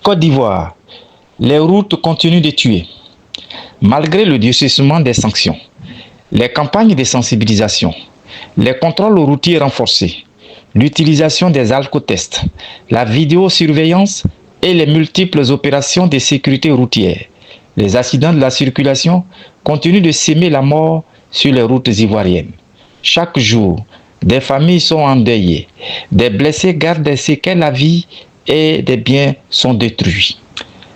Côte d'Ivoire, les routes continuent de tuer. Malgré le durcissement des sanctions, les campagnes de sensibilisation, les contrôles routiers renforcés, l'utilisation des alcotests, la vidéosurveillance et les multiples opérations de sécurité routière, les accidents de la circulation continuent de s'aimer la mort sur les routes ivoiriennes. Chaque jour, des familles sont endeuillées, des blessés gardent des séquelles à vie et des biens sont détruits.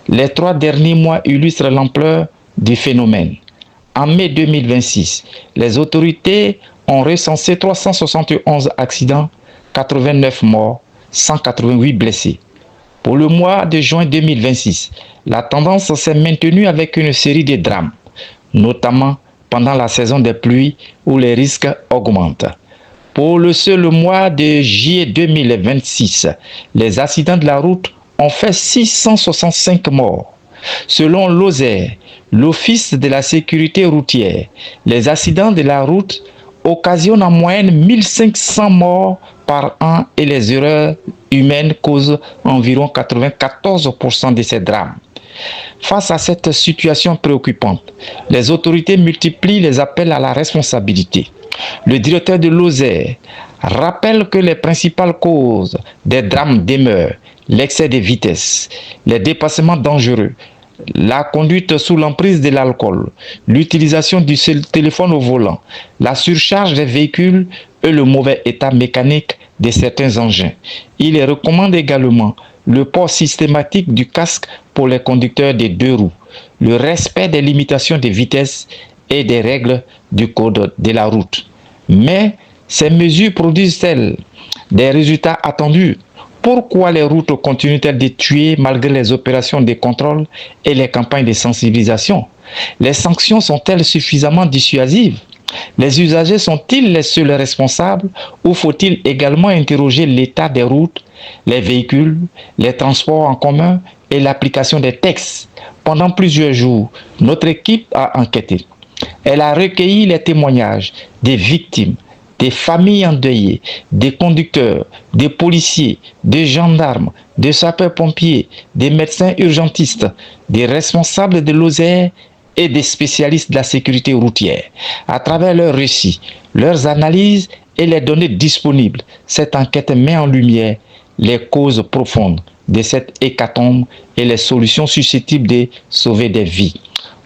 Les 3 derniers mois illustrent l'ampleur du phénomène. En mai 2026, les autorités ont recensé 371 accidents, 89 morts, 188 blessés. Pour le mois de juin 2026, la tendance s'est maintenue avec une série de drames, notamment pendant la saison des pluies où les risques augmentent. Pour le seul mois de juillet 2026, les accidents de la route ont fait 665 morts. Selon l'OSER, l'Office de la sécurité routière, les accidents de la route occasionnent en moyenne 1500 morts par an et les erreurs humaines causent environ 94% de ces drames. Face à cette situation préoccupante, les autorités multiplient les appels à la responsabilité. Le directeur de l'OSER rappelle que les principales causes des drames demeurent l'excès de vitesse, les dépassements dangereux, la conduite sous l'emprise de l'alcool, l'utilisation du téléphone au volant, la surcharge des véhicules et le mauvais état mécanique de certains engins. Il recommande également le port systématique du casque pour les conducteurs des 2 roues, le respect des limitations de vitesse et des règles du code de la route. Mais ces mesures produisent-elles des résultats attendus? Pourquoi les routes continuent-elles de tuer malgré les opérations de contrôle et les campagnes de sensibilisation? Les sanctions sont-elles suffisamment dissuasives? Les usagers sont-ils les seuls responsables ou faut-il également interroger l'état des routes, les véhicules, les transports en commun et l'application des textes? Pendant plusieurs jours, notre équipe a enquêté. Elle a recueilli les témoignages des victimes, des familles endeuillées, des conducteurs, des policiers, des gendarmes, des sapeurs-pompiers, des médecins urgentistes, des responsables de l'OSER et des spécialistes de la sécurité routière. À travers leurs récits, leurs analyses et les données disponibles, cette enquête met en lumière les causes profondes de cette hécatombe et les solutions susceptibles de sauver des vies.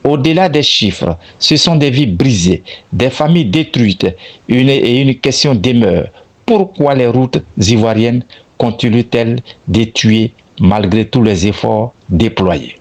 Au-delà des chiffres, ce sont des vies brisées, des familles détruites et une question demeure. Pourquoi les routes ivoiriennes continuent-elles de tuer malgré tous les efforts déployés?